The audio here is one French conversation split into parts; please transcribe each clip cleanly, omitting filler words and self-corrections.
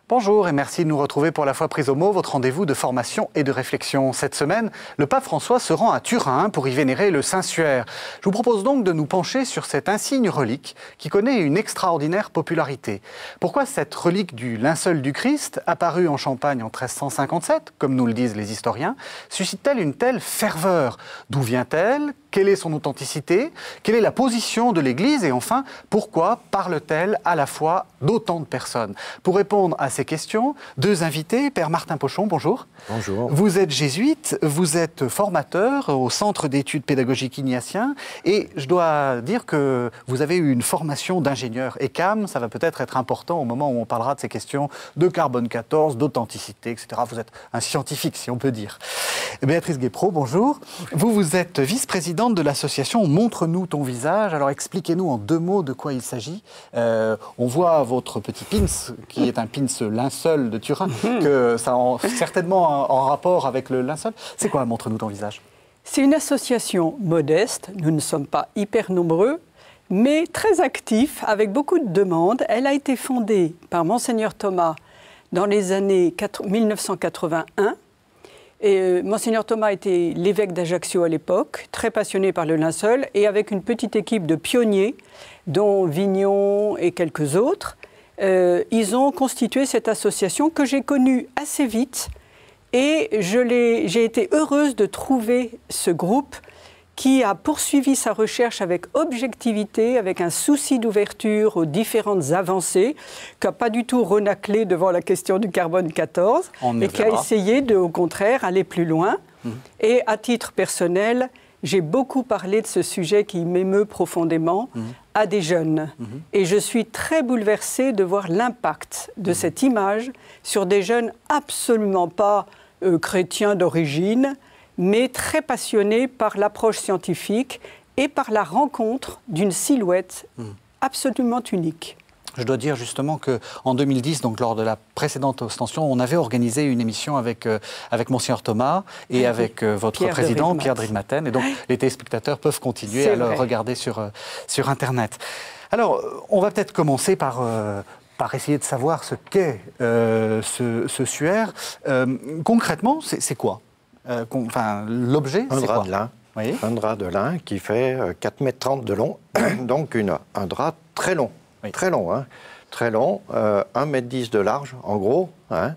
Bonjour et merci de nous retrouver pour La Foi prise au mot, votre rendez-vous de formation et de réflexion. Cette semaine, le pape François se rend à Turin pour y vénérer le Saint-Suaire. Je vous propose donc de nous pencher sur cet insigne relique qui connaît une extraordinaire popularité. Pourquoi cette relique du linceul du Christ, apparue en Champagne en 1357, comme nous le disent les historiens, suscite-t-elle une telle ferveur? D'où vient-elle? Quelle est son authenticité? Quelle est la position de l'Église? Et enfin, pourquoi parle-t-elle à la fois d'autant de personnes? Pour répondre à ces questions, deux invités. Père Martin Pochon, bonjour. Bonjour. Vous êtes jésuite, vous êtes formateur au Centre d'études pédagogiques ignatien et je dois dire que vous avez eu une formation d'ingénieur ECAM. Ça va peut-être être important au moment où on parlera de ces questions de carbone 14, d'authenticité, etc. Vous êtes un scientifique, si on peut dire. Béatrice Guépro, bonjour. Vous êtes vice-présidente de l'association Montre-nous ton visage. Alors expliquez-nous en deux mots de quoi il s'agit. On voit votre petit pins, qui est un pins linceul de Turin, que ça a certainement en rapport avec le linceul. C'est quoi Montre-nous ton visage? C'est une association modeste, nous ne sommes pas hyper nombreux, mais très actifs, avec beaucoup de demandes. Elle a été fondée par Monseigneur Thomas dans les années 1981. Et Monseigneur Thomas était l'évêque d'Ajaccio à l'époque, très passionné par le linceul, et avec une petite équipe de pionniers, dont Vignon et quelques autres, ils ont constitué cette association que j'ai connue assez vite. Et j'ai été heureuse de trouver ce groupe qui a poursuivi sa recherche avec objectivité, avec un souci d'ouverture aux différentes avancées, qui n'a pas du tout renaclé devant la question du carbone 14, et qui a essayé de, au contraire, aller plus loin. Et à titre personnel, j'ai beaucoup parlé de ce sujet qui m'émeut profondément à des jeunes. Et je suis très bouleversée de voir l'impact de cette image sur des jeunes absolument pas chrétiens d'origine, mais très passionnés par l'approche scientifique et par la rencontre d'une silhouette absolument unique. Je dois dire justement qu'en 2010, donc lors de la précédente ostension, on avait organisé une émission avec Monseigneur Thomas et avec votre président, Pierre Dridmaten. Et donc les téléspectateurs peuvent continuer à le regarder sur Internet. Alors, on va peut-être commencer par essayer de savoir ce qu'est ce suaire. Concrètement, c'est quoi? Enfin, l'objet, c'est quoi? Un drap de lin. Oui. Un drap de lin qui fait 4,30 m de long, donc un drap très long. Oui. Très long, hein, très long, 1,10 m de large, en gros. Hein,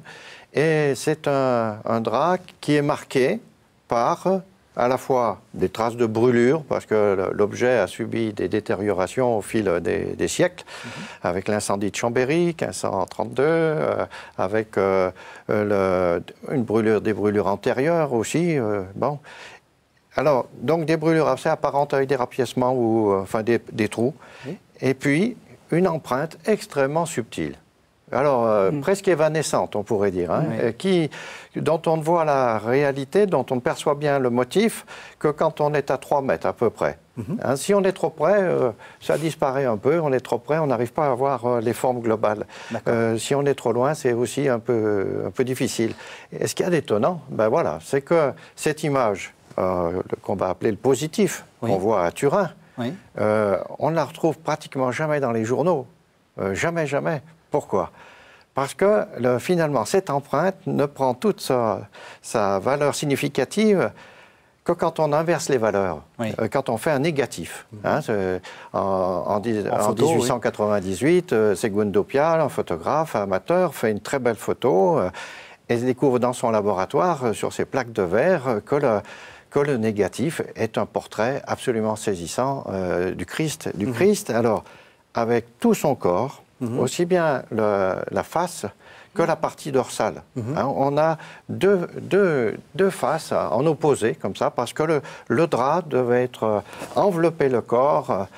et c'est un drap qui est marqué par à la fois des traces de brûlure, parce que l'objet a subi des détériorations au fil des siècles, avec l'incendie de Chambéry, 1532, avec des brûlures antérieures aussi. Bon. Alors, donc des brûlures assez apparentes avec des rapiècements ou enfin des trous. Oui. Et puis, une empreinte extrêmement subtile. Alors, presque évanescente, on pourrait dire, hein, dont on ne voit la réalité, dont on ne perçoit bien le motif que quand on est à 3 mètres à peu près. Hein, si on est trop près, ça disparaît un peu. On est trop près, on n'arrive pas à voir les formes globales. Si on est trop loin, c'est aussi un peu difficile. Et ce qu'il y a d'étonnant, ben voilà, c'est que cette image, qu'on va appeler le positif, qu'on voit à Turin, on ne la retrouve pratiquement jamais dans les journaux. Jamais, jamais. Pourquoi? Parce que finalement, cette empreinte ne prend toute sa valeur significative que quand on inverse les valeurs, quand on fait un négatif. Hein, en 1898, Segundo Pial, un photographe amateur, fait une très belle photo et découvre dans son laboratoire, sur ses plaques de verre, que le négatif est un portrait absolument saisissant du Christ. Alors, avec tout son corps, aussi bien la face que la partie dorsale. Hein, on a deux faces en opposé, comme ça, parce que le drap devait envelopper le corps,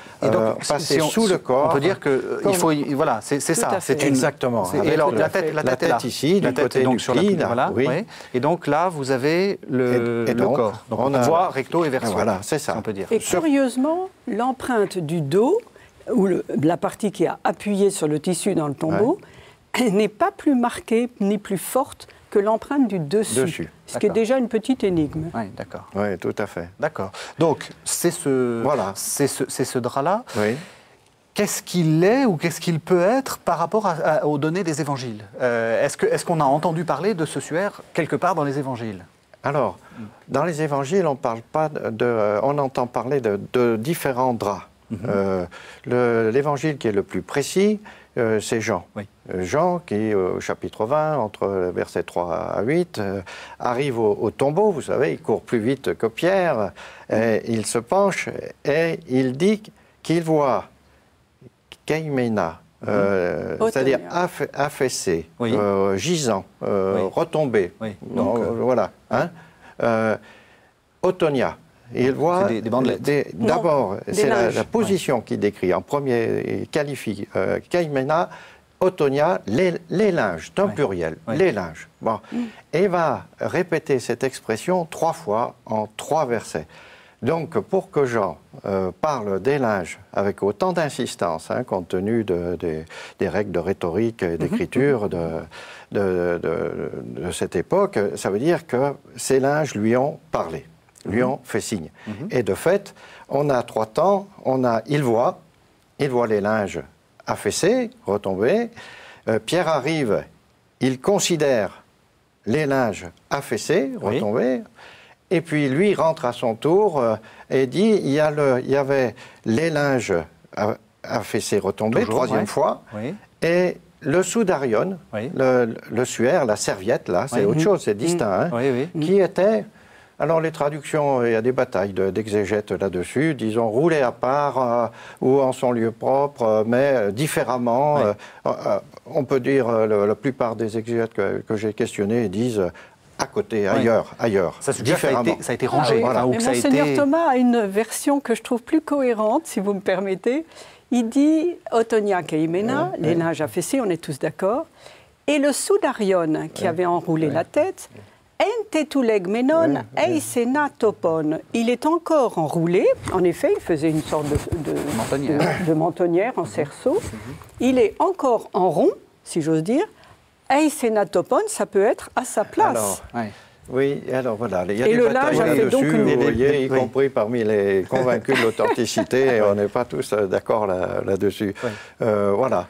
passer sous le corps. On peut dire qu'il faut... Voilà, c'est ça. Exactement. Et alors, la tête ici, du côté du pli, voilà, oui. Et donc là, vous avez le corps. Donc on voit recto et verso. Voilà, c'est ça. On peut dire. Et curieusement, l'empreinte du dos, ou la partie qui a appuyé sur le tissu dans le tombeau, n'est pas plus marquée ni plus forte que l'empreinte du dessus. Ce qui est déjà une petite énigme. Oui, d'accord. Oui, tout à fait. D'accord. Donc, c'est ce drap-là. Oui. qu'est-ce qu'il est ou qu'est-ce qu'il peut être par rapport aux données des évangiles? Est-ce qu'on a entendu parler de ce suaire quelque part dans les évangiles? Alors, dans les évangiles, on entend parler de différents draps. L'évangile qui est le plus précis, c'est Jean. Oui. Jean, qui, au chapitre 20, entre versets 3 à 8, arrive au tombeau, vous savez, il court plus vite que Pierre, et il se penche et il dit qu'il voit Keimena, c'est-à-dire affaissé, oui. Gisant, oui. Retombé. Oui. Donc, voilà. Hein, Otonia. Il voit des bandelettes. D'abord, c'est la position qu'il décrit. En premier, il qualifie Keimena, Otonia, les linges, c'est un pluriel, les linges. Bon. Et va répéter cette expression 3 fois en 3 versets. Donc, pour que Jean parle des linges avec autant d'insistance, hein, compte tenu des règles de rhétorique et d'écriture de cette époque, ça veut dire que ces linges lui ont parlé, lui ont fait signe. Et de fait, on a 3 temps. Il voit les linges affaissés, retombés. Pierre arrive, il considère les linges affaissés, retombés. Et puis lui rentre à son tour et dit il y avait les linges affaissés, retombés, troisième fois, et le soudarion, le suaire, la serviette, là, c'est autre chose, c'est distinct, hein, qui était... Alors les traductions, il y a des batailles d'exégètes là-dessus, disons roulé à part ou en son lieu propre, mais différemment. On peut dire, la plupart des exégètes que j'ai questionnés disent à côté, ailleurs. Ça a été rangé. Voilà. Mais Monseigneur Thomas a une version que je trouve plus cohérente, si vous me permettez. Il dit Otonia Keimena, les linges affaissés, on est tous d'accord, et le soudarion qui avait enroulé la tête. Entetulegmenon eisena topon. Il est encore enroulé. En effet, il faisait une sorte de mentonnière en cerceau. Il est encore en rond, si j'ose dire. Eisena topon, ça peut être à sa place. Alors, oui, alors voilà. Il y a des batailles là-dessus, vous voyez, y compris parmi les convaincus de l'authenticité, et on n'est pas tous d'accord là-dessus. Voilà.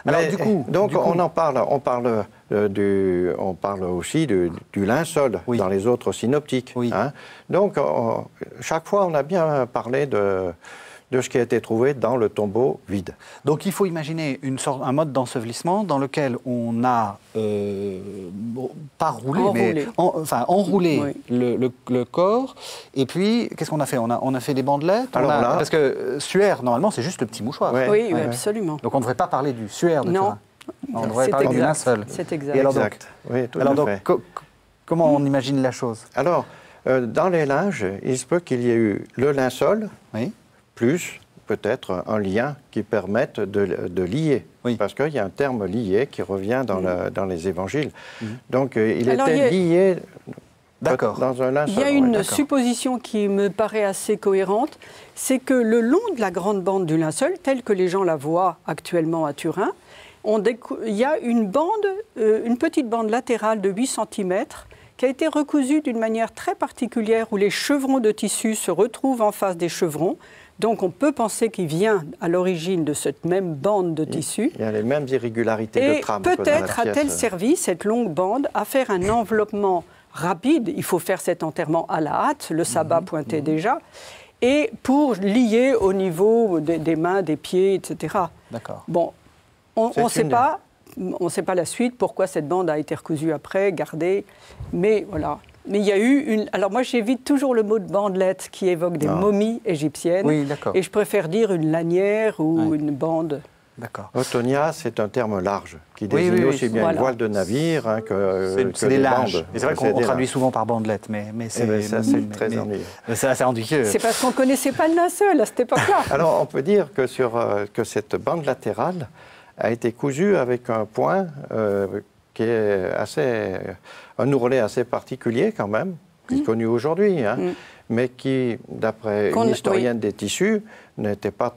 Alors, donc on parle aussi du linceul dans les autres synoptiques. Hein. Donc, chaque fois, on a bien parlé de ce qui a été trouvé dans le tombeau vide. Donc, il faut imaginer un mode d'ensevelissement dans lequel on a, pas roulé, mais enroulé le corps. Et puis, qu'est-ce qu'on a fait? On a fait des bandelettes. Parce que suaire, normalement, c'est juste le petit mouchoir. Oui, absolument. Donc, on ne devrait pas parler du suaire de Turin. On devrait parler du linceul. C'est exact. Et alors, donc, comment on imagine la chose? Alors, dans les linges, il se peut qu'il y ait eu le linceul, plus peut-être un lien qui permette de lier. Parce qu'il y a un terme lié qui revient dans les évangiles. Donc, il était lié dans un linceul. Il y a une supposition qui me paraît assez cohérente, c'est que le long de la grande bande du linceul, telle que les gens la voient actuellement à Turin, il y a une petite bande latérale de 8 cm qui a été recousue d'une manière très particulière où les chevrons de tissu se retrouvent en face des chevrons. Donc on peut penser qu'il vient à l'origine de cette même bande de tissu. Il y a les mêmes irrégularités de trame. Et peut-être a-t-elle servi, cette longue bande, à faire un enveloppement rapide. Il faut faire cet enterrement à la hâte, le sabbat pointait déjà, et pour lier au niveau des mains, des pieds, etc. D'accord. Bon, on ne sait pas. On ne sait pas la suite, pourquoi cette bande a été recousue après, gardée, mais voilà. Mais il y a eu une... Alors moi, j'évite toujours le mot de bandelette qui évoque des momies égyptiennes. Oui, d'accord. Et je préfère dire une lanière ou une bande. D'accord. Otonia, c'est un terme large qui désigne aussi bien une voile de navire que des linges. Et c'est vrai qu'on traduit souvent par bandelette, mais c'est très ennuyeux. C'est assez ennuyeux. C'est parce qu'on ne connaissait pas le linceul à cette époque-là. Alors, on peut dire que cette bande latérale a été cousue avec un point qui est un ourlet assez particulier quand même, qui est connu aujourd'hui, mais qui, d'après une historienne des tissus, n'était pas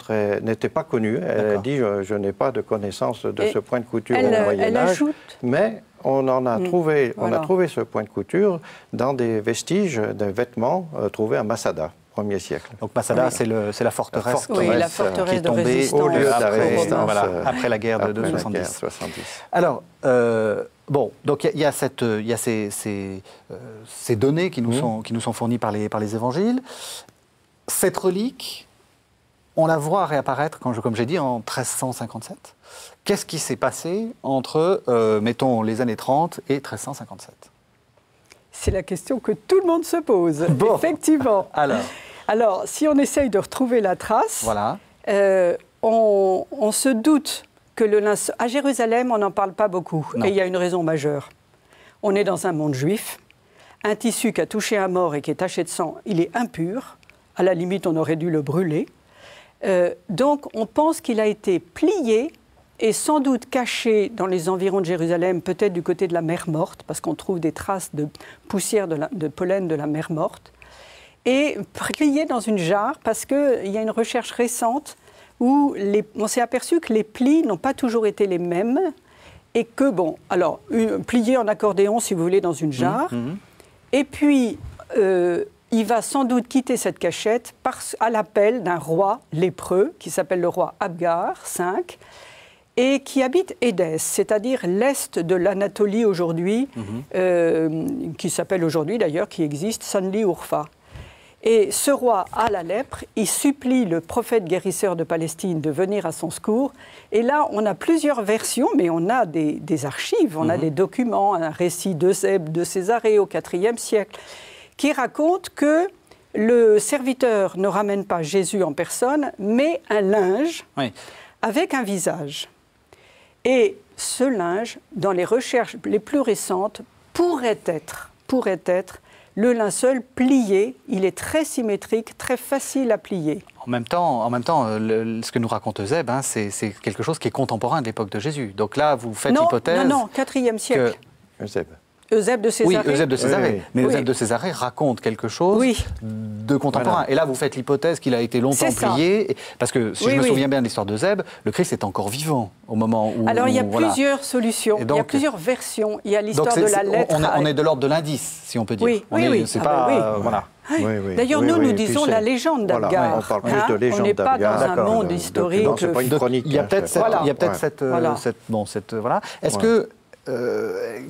connue. Elle a dit je n'ai pas de connaissance de ce point de couture au Moyen-Âge, mais on a trouvé ce point de couture dans des vestiges de vêtements trouvés à Masada, 1er siècle. Donc Masada, c'est la forteresse, la forteresse qui est de tombée résistance. Au lieu de la résistance. voilà, après la guerre de Après la 70. guerre 70. Alors, bon, donc il y a ces données qui nous sont fournies par les évangiles. Cette relique, on la voit réapparaître, comme j'ai dit, en 1357. Qu'est-ce qui s'est passé entre, mettons, les années 30 et 1357 ? C'est la question que tout le monde se pose, Bon. effectivement. Alors, si on essaye de retrouver la trace, Voilà. On se doute que le linceul... À Jérusalem, on n'en parle pas beaucoup, Non. et il y a une raison majeure. On est dans un monde juif. Un tissu qui a touché un mort et qui est taché de sang, il est impur. À la limite, on aurait dû le brûler. Donc, on pense qu'il a été plié et sans doute caché dans les environs de Jérusalem, peut-être du côté de la mer Morte, parce qu'on trouve des traces de poussière de pollen de la mer Morte, et plié dans une jarre, parce qu'il y a une recherche récente où on s'est aperçu que les plis n'ont pas toujours été les mêmes, et que, plié en accordéon, si vous voulez, dans une jarre, et puis... il va sans doute quitter cette cachette à l'appel d'un roi lépreux qui s'appelle le roi Abgar V et qui habite Édesse, c'est-à-dire l'est de l'Anatolie aujourd'hui, qui s'appelle aujourd'hui d'ailleurs, qui existe, Sanli Urfa. Et ce roi a la lèpre, il supplie le prophète guérisseur de Palestine de venir à son secours. Et là, on a plusieurs versions, mais on a des archives, on a des documents, un récit d'Eusèbe de Césarée au IVe siècle, qui raconte que le serviteur ne ramène pas Jésus en personne, mais un linge avec un visage. Et ce linge, dans les recherches les plus récentes, pourrait être le linceul plié. Il est très symétrique, très facile à plier. En même temps, ce que nous raconte Eusèbe, c'est quelque chose qui est contemporain de l'époque de Jésus. Donc là, vous faites l'hypothèse... Non, IVe siècle. Eusèbe de Césarée. Oui, Eusèbe de Césarée. Oui. Mais Eusèbe de Césarée raconte quelque chose de contemporain. Voilà. Et là, vous faites l'hypothèse qu'il a été longtemps plié. Parce que, si je me souviens bien de l'histoire d'Eusèbe, le Christ est encore vivant au moment où... Alors, il y a plusieurs solutions, il y a plusieurs versions. Il y a l'histoire de la lettre... On est de l'ordre de l'indice, si on peut dire. Oui. C'est pas... Voilà. D'ailleurs, nous disons la légende d'Abgar. On parle plus de légende d'Abgar. On n'est pas dans un monde historique. Non, c'est pas une chronique. Il y a peut-être cette... Voilà. Est-ce que...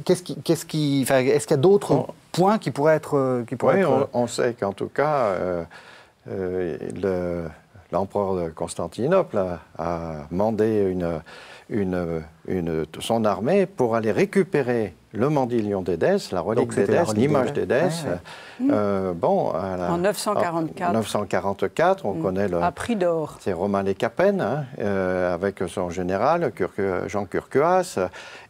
Est-ce qu'il y a d'autres points qui pourraient être... on sait qu'en tout cas, l'empereur de Constantinople a mandé son armée pour aller récupérer le mandilion d'Édesse, la relique d'Édesse, l'image d'Édesse. En 944. 944, on connaît à prix d'or. C'est Romain Lécapène, avec son général, Jean Curcuas,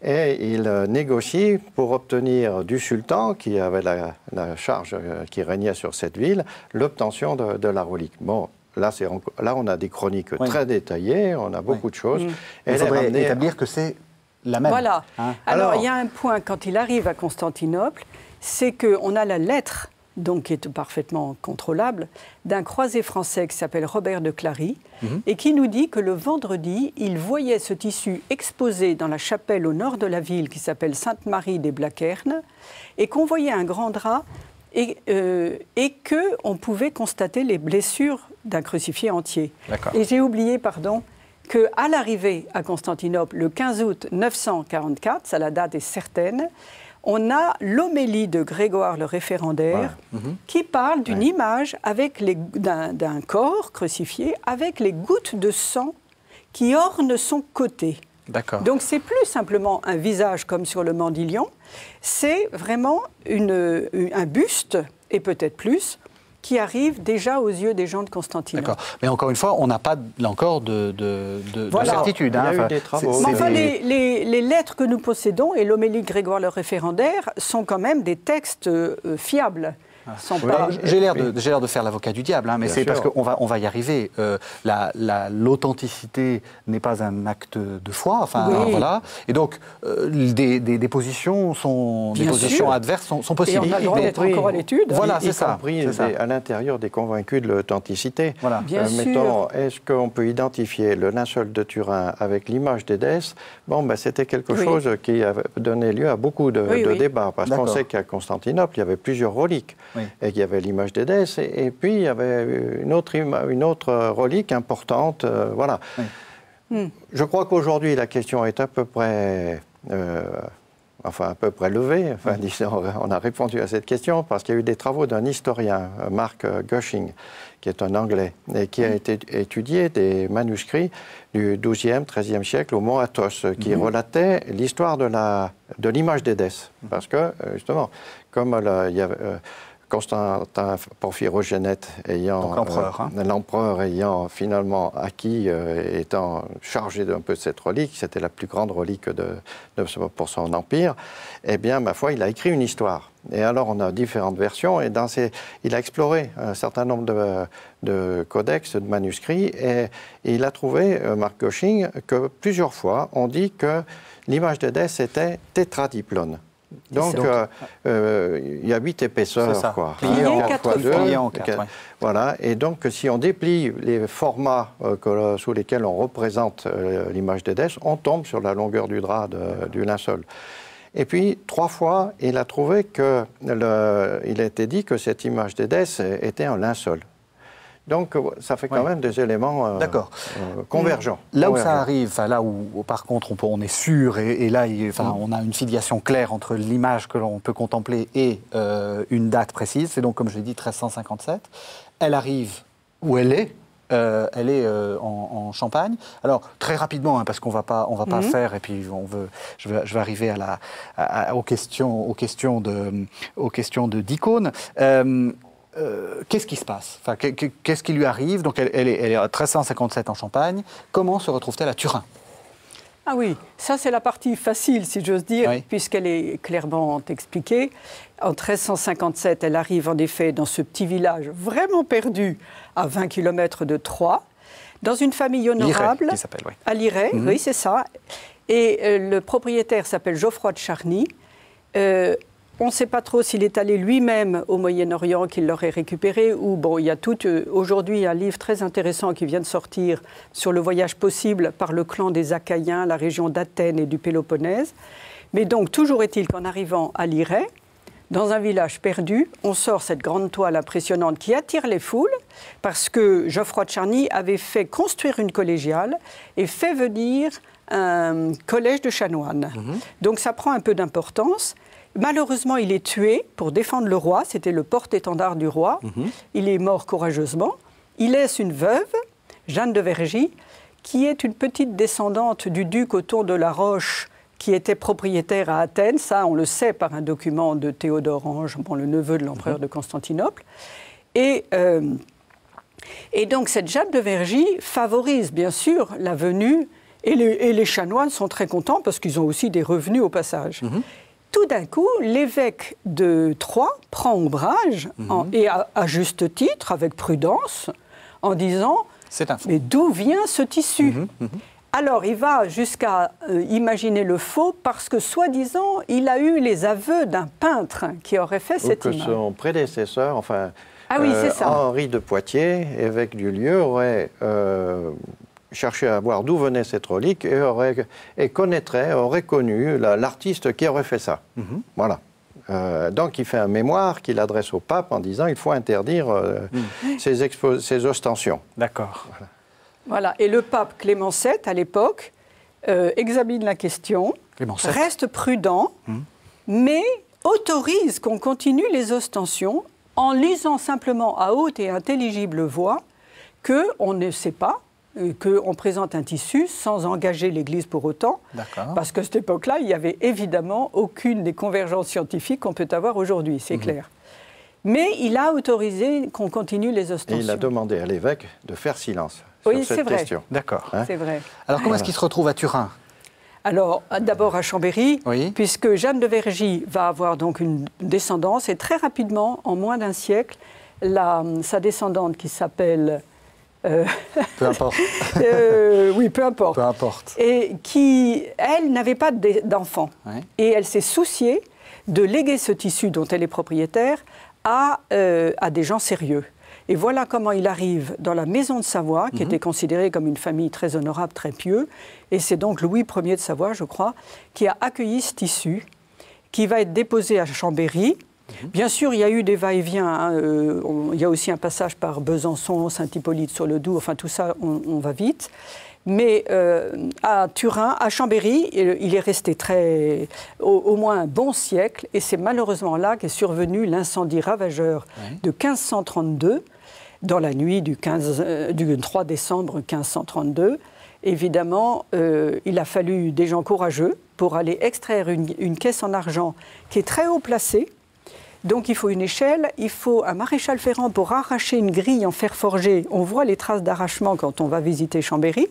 et il négocie pour obtenir du sultan, qui avait la charge qui régnait sur cette ville, l'obtention de la relique. Bon, là, on a des chroniques très détaillées, on a beaucoup de choses. Il faudrait établir que c'est la même. Voilà. Alors, il y a un point, quand il arrive à Constantinople, c'est qu'on a la lettre, donc qui est parfaitement contrôlable, d'un croisé français qui s'appelle Robert de Clary, et qui nous dit que le vendredi, il voyait ce tissu exposé dans la chapelle au nord de la ville, qui s'appelle Sainte-Marie des Blaquernes, et qu'on voyait un grand drap, et qu'on pouvait constater les blessures d'un crucifié entier. Et j'ai oublié, qu'à l'arrivée à Constantinople, le 15 août 944, ça la date est certaine, on a l'homélie de Grégoire le référendaire qui parle d'une image d'un corps crucifié avec les gouttes de sang qui ornent son côté. Donc c'est plus simplement un visage comme sur le mandilion, c'est vraiment un buste, et peut-être plus, qui arrive déjà aux yeux des gens de Constantinople. D'accord. Mais encore une fois, on n'a pas, là encore, de certitude. Il y a eu des travaux. Les lettres que nous possédons, et l'homélie de Grégoire le référendaire, sont quand même des textes fiables. J'ai l'air de faire l'avocat du diable, mais c'est parce qu'on va y arriver. L'authenticité n'est pas un acte de foi, voilà. Et donc, des positions adverses sont possibles. Et on a le droit d'être encore à l'étude. Voilà, c'est ça. Compris à l'intérieur des convaincus de l'authenticité. Voilà. Mettons, est-ce qu'on peut identifier le linceul de Turin avec l'image d'Édesse? C'était quelque chose qui avait donné lieu à beaucoup de débats, parce qu'on sait qu'à Constantinople, il y avait plusieurs reliques. et qu'il y avait l'image d'Édesse, et puis il y avait une autre relique importante, voilà. Je crois qu'aujourd'hui, la question est à peu près... à peu près levé. Enfin, disons, on a répondu à cette question parce qu'il y a eu des travaux d'un historien, Mark Gushing, qui est un Anglais, et qui a étudié des manuscrits du XIIe, XIIIe siècle au mont Athos, qui relataient l'histoire de l'image d'Édesse. Parce que, justement, comme il y avait... Constantin Porphyrogénète ayant l'empereur ayant finalement acquis, étant chargé d'un peu de cette relique, c'était la plus grande relique pour son empire, eh bien, ma foi, il a écrit une histoire. Et alors, on a différentes versions, et il a exploré un certain nombre de codex, de manuscrits, et il a trouvé, Mark Gushing, que plusieurs fois, on dit que l'image d'Édesse était tétradiplone. Donc, il y a 8 épaisseurs, quoi. Plié en 4 fois. Voilà, et donc, si on déplie les formats sous lesquels on représente l'image d'Édesse, on tombe sur la longueur du drap du linceul. Et puis, 3 fois, il a trouvé que, il a été dit que cette image d'Édesse était un linceul. Donc, ça fait quand même des éléments convergents. Là où ça arrive, là où par contre on est sûr, et là on a une filiation claire entre l'image que l'on peut contempler et une date précise, c'est donc, comme je l'ai dit, 1357. Elle arrive où elle est. En Champagne. Alors, très rapidement, parce qu'on va pas faire, et puis je vais arriver aux questions d'icônes. Qu'est-ce qui se passe? Qu'est-ce qui lui arrive? Donc, elle est à 1357 en Champagne. Comment se retrouve-t-elle à Turin? Ah oui, ça c'est la partie facile, si j'ose dire, puisqu'elle est clairement expliquée. En 1357, elle arrive en effet dans ce petit village vraiment perdu, à 20 km de Troyes, dans une famille honorable. Liray, qui s'appelle, à Liray, oui, c'est ça. Et le propriétaire s'appelle Geoffroy de Charny. On ne sait pas trop s'il est allé lui-même au Moyen-Orient, qu'il l'aurait récupéré, ou bon, il y a aujourd'hui un livre très intéressant qui vient de sortir sur le voyage possible par le clan des Achaïens, la région d'Athènes et du Péloponnèse. Mais donc, toujours est-il qu'en arrivant à Liray, dans un village perdu, on sort cette grande toile impressionnante qui attire les foules, parce que Geoffroy de Charny avait fait construire une collégiale et fait venir un collège de chanoines. Donc ça prend un peu d'importance. Malheureusement, il est tué pour défendre le roi. C'était le porte-étendard du roi. Il est mort courageusement. Il laisse une veuve, Jeanne de Vergy, qui est une petite descendante du duc Othon de la Roche, qui était propriétaire à Athènes. Ça, on le sait par un document de Théodore Ange, le neveu de l'empereur de Constantinople. Et donc, cette Jeanne de Vergy favorise, bien sûr, la venue. Et les chanoines sont très contents parce qu'ils ont aussi des revenus au passage. Tout d'un coup, l'évêque de Troyes prend ombrage, et à juste titre, avec prudence, en disant « Mais d'où vient ce tissu ?» Alors, il va jusqu'à imaginer le faux parce que, soi-disant, il a eu les aveux d'un peintre qui aurait fait cette image. Son prédécesseur, c'est ça. Henri de Poitiers, évêque du lieu, aurait... chercher à voir d'où venait cette relique et aurait connu l'artiste qui aurait fait ça. Voilà. Donc il fait un mémoire qu'il adresse au pape en disant il faut interdire ces ostensions. D'accord. Voilà. Et le pape Clément VII, à l'époque, examine la question, reste prudent, mais autorise qu'on continue les ostensions en lisant simplement à haute et intelligible voix qu'on ne sait pas, qu'on présente un tissu sans engager l'Église pour autant, parce qu'à cette époque-là, il n'y avait évidemment aucune des convergences scientifiques qu'on peut avoir aujourd'hui, c'est clair. Mais il a autorisé qu'on continue les ostensions. Et il a demandé à l'évêque de faire silence sur cette question. D'accord. C'est vrai. Alors comment est-ce qu'il se retrouve à Turin? Alors, d'abord à Chambéry, puisque Jeanne de Vergy va avoir donc une descendance, et très rapidement, en moins d'un siècle, sa descendante qui s'appelle... Peu importe. Oui, peu importe. Peu importe. Et qui, elle, n'avait pas d'enfant. Et elle s'est souciée de léguer ce tissu dont elle est propriétaire à des gens sérieux. Et voilà comment il arrive dans la maison de Savoie, qui était considérée comme une famille très honorable, très pieux. Et c'est donc Louis Ier de Savoie, je crois, qui a accueilli ce tissu, qui va être déposé à Chambéry. Bien sûr, il y a eu des va-et-vient. Hein. Il y a aussi un passage par Besançon, Saint-Hippolyte-sur-le-Doubs. Enfin, tout ça, on va vite. Mais à Turin, à Chambéry, il est resté au moins un bon siècle. Et c'est malheureusement là qu'est survenu l'incendie ravageur de 1532, dans la nuit du 3 décembre 1532. Évidemment, il a fallu des gens courageux pour aller extraire une caisse en argent qui est très haut placée. Donc il faut une échelle, il faut un maréchal ferrant pour arracher une grille en fer forgé. On voit les traces d'arrachement quand on va visiter Chambéry.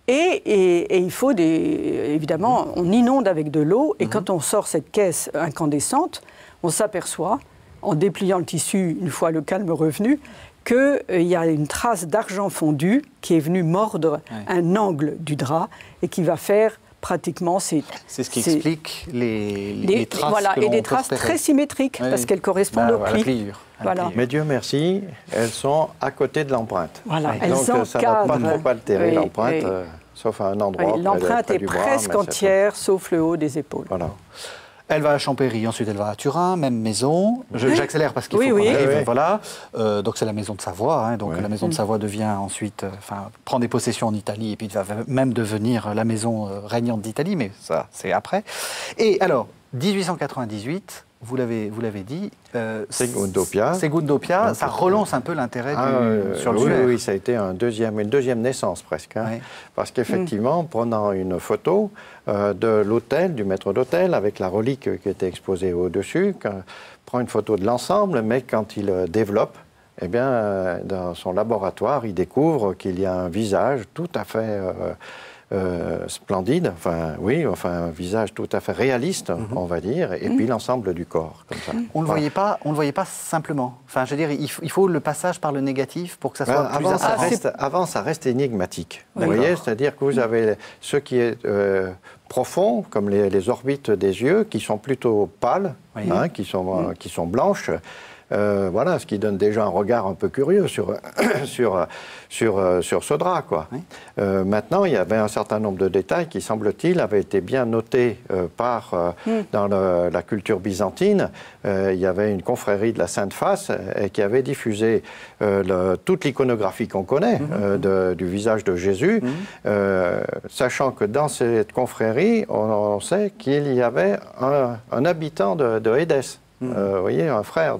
Et il faut évidemment, on inonde avec de l'eau. Et quand on sort cette caisse incandescente, on s'aperçoit, en dépliant le tissu, une fois le calme revenu, qu'il y a une trace d'argent fondu qui est venue mordre un angle du drap et qui va faire pratiquement... C'est ce qui explique les traces. Voilà, et des traces très symétriques, parce qu'elles correspondent au pli. Voilà. Mais Dieu merci, elles sont à côté de l'empreinte. Voilà, donc ça ne va pas trop altérer l'empreinte, sauf à un endroit. L'empreinte est presque entière, sauf le haut des épaules. Voilà. Elle va à Champéry, ensuite elle va à Turin, même maison. J'accélère parce qu'il faut qu'on arrive. Voilà. Donc c'est la maison de Savoie. Hein, donc la maison de Savoie devient ensuite, prend des possessions en Italie et puis va même devenir la maison régnante d'Italie, mais ça c'est après. Et alors, 1898, vous l'avez dit, Segundo Pia. Ça relance un peu l'intérêt sur le suaire. Oui, ça a été une deuxième naissance presque. Hein, parce qu'effectivement, prenant une photo de l'hôtel, du maître d'hôtel, avec la relique qui était exposée au-dessus, prend une photo de l'ensemble, mais quand il développe, eh bien, dans son laboratoire, il découvre qu'il y a un visage tout à fait... splendide, un visage tout à fait réaliste, on va dire, et puis l'ensemble du corps, comme ça. On ne le voyait pas simplement. Enfin, je veux dire, il faut le passage par le négatif pour que ça soit plus apparent. Avant, ça reste énigmatique. Vous voyez, c'est-à-dire que vous avez ce qui est profond, comme les orbites des yeux, qui sont plutôt pâles, qui sont blanches. Voilà, ce qui donne déjà un regard un peu curieux sur ce drap, quoi. Oui. Maintenant, il y avait un certain nombre de détails qui, semble-t-il, avaient été bien notés dans la culture byzantine. Il y avait une confrérie de la Sainte Face qui avait diffusé toute l'iconographie qu'on connaît du visage de Jésus, sachant que dans cette confrérie, on sait qu'il y avait un habitant de Édesse. Vous voyez, un frère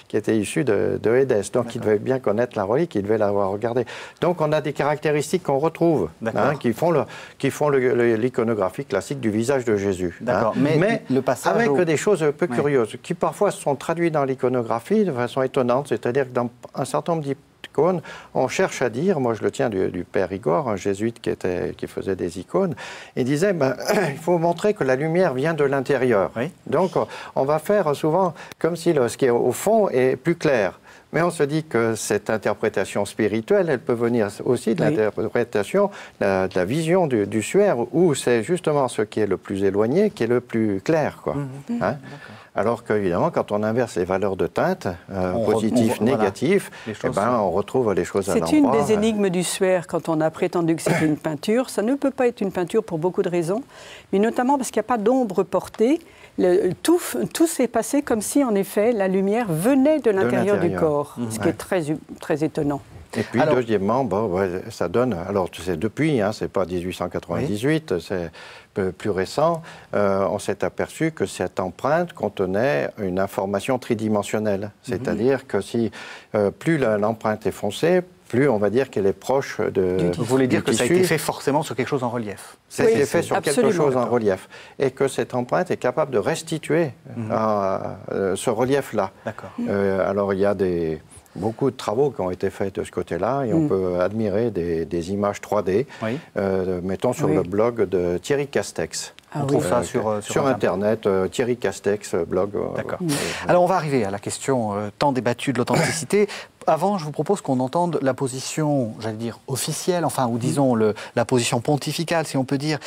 qui était issu de Édesse. Donc, il devait bien connaître la relique, il devait l'avoir regardée. Donc, on a des caractéristiques qu'on retrouve, qui font l'iconographie classique du visage de Jésus. D'accord. Mais le passage avec des choses un peu curieuses, qui parfois sont traduites dans l'iconographie de façon étonnante. C'est-à-dire que dans un certain nombre d'icônes, on cherche à dire, moi je le tiens du père Igor, un jésuite qui faisait des icônes, il disait, il faut montrer que la lumière vient de l'intérieur. Oui. Donc on va faire souvent comme si ce qui est au fond est plus clair. Mais on se dit que cette interprétation spirituelle, elle peut venir aussi de l'interprétation, de la vision du suaire, où c'est justement ce qui est le plus éloigné qui est le plus clair, quoi. Hein? Alors qu'évidemment, quand on inverse les valeurs de teinte, positif, négatif, on retrouve les choses à l'endroit. C'est une des énigmes du suaire, quand on a prétendu que c'était une peinture. Ça ne peut pas être une peinture pour beaucoup de raisons, mais notamment parce qu'il n'y a pas d'ombre portée. Tout s'est passé comme si, en effet, la lumière venait de l'intérieur du corps, ce qui est très étonnant. Et puis, deuxièmement, ça donne... Alors, c'est depuis, c'est pas 1898, c'est plus récent, on s'est aperçu que cette empreinte contenait une information tridimensionnelle. C'est-à-dire que si plus l'empreinte est foncée, plus on va dire qu'elle est proche de... Vous voulez dire que ça a été fait forcément sur quelque chose en relief? Ça a été fait sur quelque chose en relief. Et que cette empreinte est capable de restituer ce relief-là. D'accord. Alors, il y a beaucoup de travaux qui ont été faits de ce côté-là et on peut admirer des images 3D, mettons sur le blog de Thierry Castex. On trouve ça sur Internet, Thierry Castex, blog. D'accord. Alors on va arriver à la question tant débattue de l'authenticité. Avant, je vous propose qu'on entende la position, j'allais dire, officielle, ou disons la position pontificale, si on peut dire.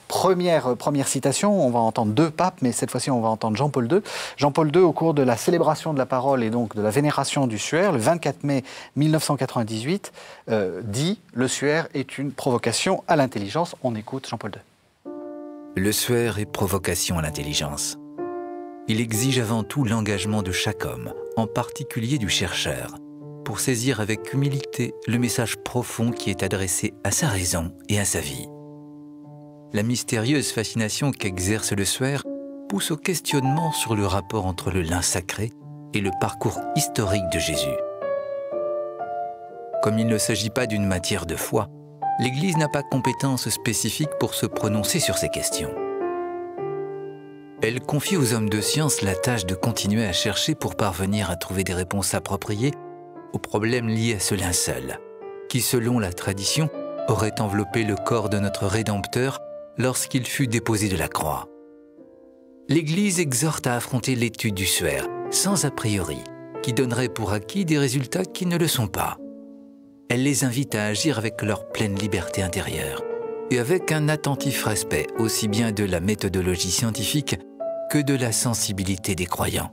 Première citation, on va entendre deux papes, mais cette fois-ci, on va entendre Jean-Paul II. Jean-Paul II, au cours de la célébration de la parole et donc de la vénération du suaire, le 24 mai 1998, dit « Le suaire est une provocation à l'intelligence ». On écoute Jean-Paul II. Le suaire est provocation à l'intelligence. Il exige avant tout l'engagement de chaque homme, en particulier du chercheur, pour saisir avec humilité le message profond qui est adressé à sa raison et à sa vie. La mystérieuse fascination qu'exerce le suaire pousse au questionnement sur le rapport entre le lin sacré et le parcours historique de Jésus. Comme il ne s'agit pas d'une matière de foi, l'Église n'a pas compétence spécifique pour se prononcer sur ces questions. Elle confie aux hommes de science la tâche de continuer à chercher pour parvenir à trouver des réponses appropriées aux problèmes liés à ce linceul, qui, selon la tradition, aurait enveloppé le corps de notre Rédempteur lorsqu'il fut déposé de la croix. L'Église exhorte à affronter l'étude du suaire, sans a priori, qui donnerait pour acquis des résultats qui ne le sont pas. Elle les invite à agir avec leur pleine liberté intérieure et avec un attentif respect aussi bien de la méthodologie scientifique que de la sensibilité des croyants.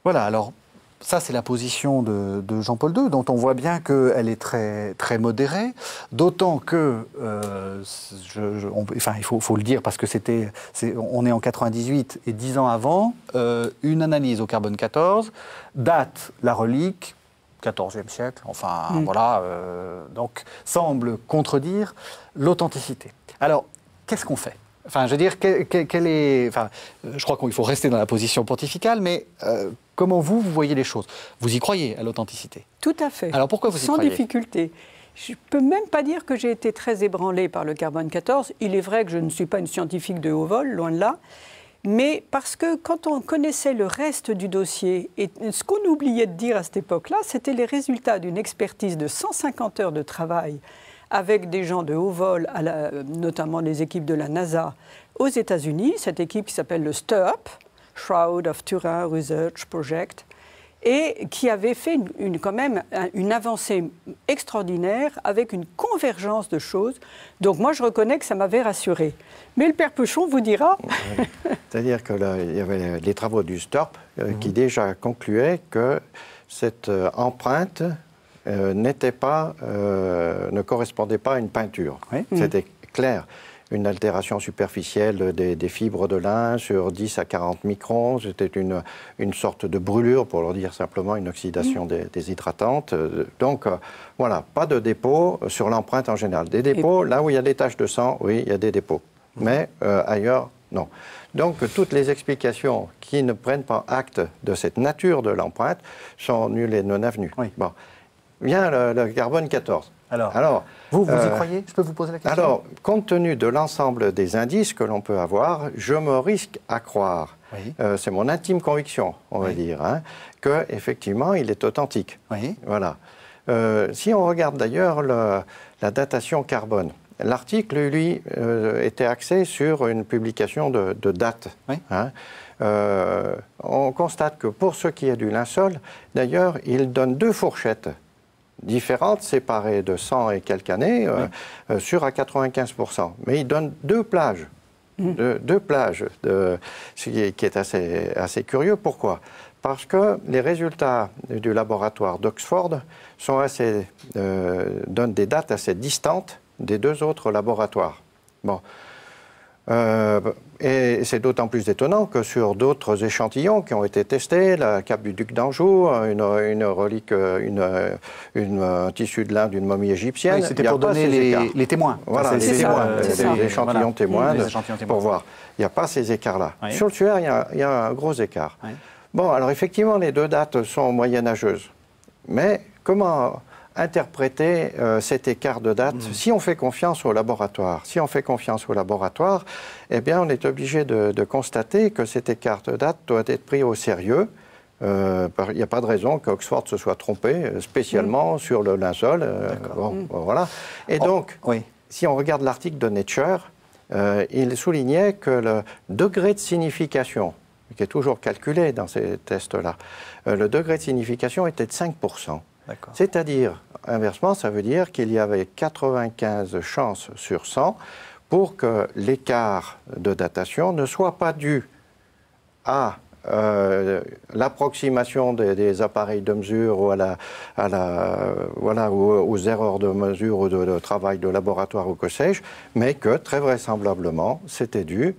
Voilà, alors ça c'est la position de Jean-Paul II, dont on voit bien qu'elle est très, très modérée, d'autant que, il faut le dire parce que on est en 98 et 10 ans avant, une analyse au carbone 14 date la relique, 14e siècle, voilà, donc semble contredire l'authenticité. Alors, qu'est-ce qu'on fait ? Enfin, je veux dire, je crois qu'il faut rester dans la position pontificale, mais comment vous voyez les choses? Vous y croyez à l'authenticité? Tout à fait. Alors pourquoi vous y croyez? Sans difficulté. Je ne peux même pas dire que j'ai été très ébranlée par le carbone 14. Il est vrai que je ne suis pas une scientifique de haut vol, loin de là. Mais parce que quand on connaissait le reste du dossier, et ce qu'on oubliait de dire à cette époque-là, c'était les résultats d'une expertise de 150 heures de travail avec des gens de haut vol, notamment des équipes de la NASA aux États-Unis, cette équipe qui s'appelle le STURP, Shroud of Turin Research Project, et qui avait fait quand même une avancée extraordinaire avec une convergence de choses. Donc moi, je reconnais que ça m'avait rassurée. Mais le père Peuchon vous dira... C'est-à-dire qu'il y avait les travaux du STURP qui déjà concluaient que cette empreinte ne correspondait pas à une peinture. Oui. C'était clair. Une altération superficielle des fibres de lin sur 10 à 40 microns. C'était une sorte de brûlure, pour le dire simplement, une oxydation déshydratantes. Donc, voilà, pas de dépôt sur l'empreinte en général. Des dépôts, là où il y a des taches de sang, oui, il y a des dépôts. Mais ailleurs, non. Donc, toutes les explications qui ne prennent pas acte de cette nature de l'empreinte sont nulles et non avenues. Oui. Bon. Vient le carbone 14. Alors vous y croyez? Je peux vous poser la question? Alors, compte tenu de l'ensemble des indices que l'on peut avoir, je me risque à croire, oui. C'est mon intime conviction, on va dire, qu'effectivement, il est authentique. Oui. Voilà. Si on regarde d'ailleurs la datation carbone, l'article, lui, était axé sur une publication de date. Oui. On constate que pour ce qui est du linceul, d'ailleurs, il donne deux fourchettes différentes, séparées de 100 et quelques années, sur à 95%. Mais il donne deux plages, deux plages, ce qui est assez curieux. Pourquoi? Parce que les résultats du laboratoire d'Oxford donnent des dates assez distantes des deux autres laboratoires. Bon. Et c'est d'autant plus étonnant que sur d'autres échantillons qui ont été testés, la cape du duc d'Anjou, une relique, un tissu de lin d'une momie égyptienne. Oui, c'était pour donner les témoins. Voilà, les échantillons témoins, pour voir. Il n'y a pas ces écarts-là. Oui. Sur le suaire, il y a un gros écart. Oui. Bon, alors effectivement, les deux dates sont moyenâgeuses. Mais comment interpréter cet écart de date? Si on fait confiance au laboratoire, eh bien, on est obligé de constater que cet écart de date doit être pris au sérieux. Il n'y a pas de raison qu'Oxford se soit trompé spécialement sur le linceul. Voilà. Et donc, si on regarde l'article de Nature, il soulignait que le degré de signification, qui est toujours calculé dans ces tests-là, le degré de signification était de 5%. C'est-à-dire, inversement, ça veut dire qu'il y avait 95 chances sur 100 pour que l'écart de datation ne soit pas dû à l'approximation des appareils de mesure ou aux erreurs de mesure ou de travail de laboratoire ou que sais-je, mais que très vraisemblablement c'était dû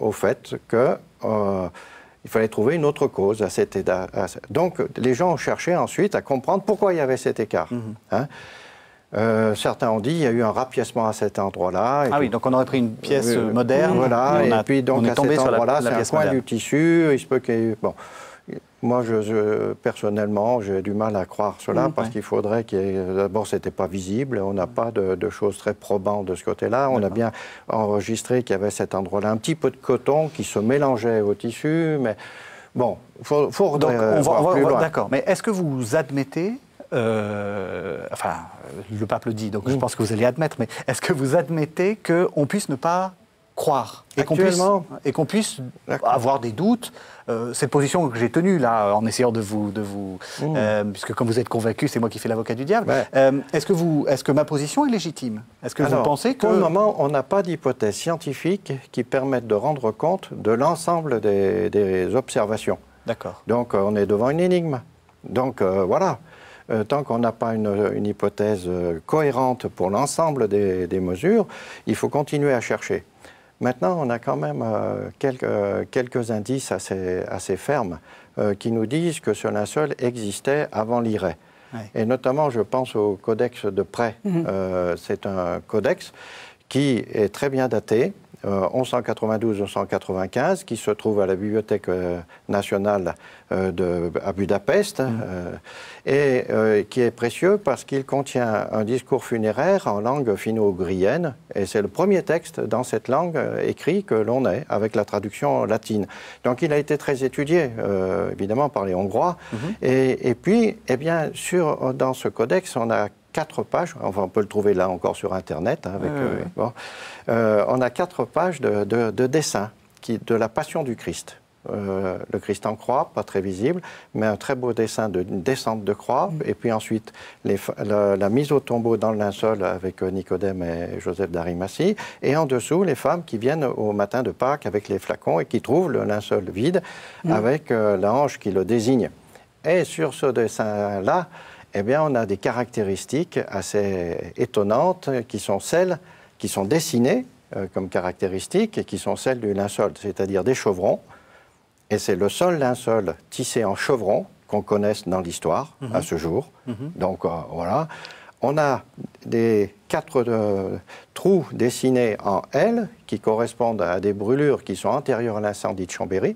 au fait que il fallait trouver une autre cause à cet état. Donc les gens ont cherché ensuite à comprendre pourquoi il y avait cet écart. Certains ont dit qu'il y a eu un rapiècement à cet endroit-là. Ah oui, donc on aurait pris une pièce moderne. Voilà, et puis donc à cet endroit-là, c'est un coin moderne du tissu. Il se peut qu'il y ait eu... Bon. Moi, personnellement, j'ai du mal à croire cela parce qu'il faudrait qu'il y ait... D'abord, ce n'était pas visible. On n'a pas de choses très probantes de ce côté-là. On a bien enregistré qu'il y avait cet endroit-là un petit peu de coton qui se mélangeait au tissu, mais bon, il faut donc, voir plus loin. D'accord, mais est-ce que vous admettez... enfin, le pape le dit, donc je pense que vous allez admettre, mais est-ce que vous admettez qu'on puisse ne pas croire et qu'on puisse avoir des doutes? Cette position que j'ai tenue là, en essayant de vous puisque comme vous êtes convaincu, c'est moi qui fais l'avocat du diable. Ouais. Est-ce que ma position est légitime? Est-ce que vous pensez que... Pour le moment, on n'a pas d'hypothèse scientifique qui permette de rendre compte de l'ensemble des observations. D'accord. Donc, on est devant une énigme. Donc, voilà. Tant qu'on n'a pas une hypothèse cohérente pour l'ensemble des mesures, il faut continuer à chercher. Maintenant, on a quand même quelques indices assez fermes qui nous disent que ce linceul existait avant l'Irae. Ouais. Et notamment, je pense au codex de Près. C'est un codex qui est très bien daté, 1192-1195, qui se trouve à la Bibliothèque nationale à Budapest, et qui est précieux parce qu'il contient un discours funéraire en langue finno-ougrienne, et c'est le premier texte dans cette langue écrit que l'on ait, avec la traduction latine. Donc il a été très étudié, évidemment, par les Hongrois, et puis, eh bien, dans ce codex, on a 4 pages, enfin on peut le trouver là encore sur Internet, on a 4 pages de dessins de la Passion du Christ. Le Christ en croix, pas très visible, mais un très beau dessin d'une descente de croix, et puis ensuite la mise au tombeau dans le linceul avec Nicodème et Joseph d'Arimathie, et en dessous les femmes qui viennent au matin de Pâques avec les flacons et qui trouvent le linceul vide avec l'ange qui le désigne. Et sur ce dessin-là, eh bien, on a des caractéristiques assez étonnantes qui sont celles qui sont dessinées comme caractéristiques et qui sont celles du linceul, c'est-à-dire des chevrons. Et c'est le seul linceul tissé en chevron qu'on connaisse dans l'histoire à ce jour. Donc voilà. On a des 4 trous dessinés en L qui correspondent à des brûlures qui sont antérieures à l'incendie de Chambéry,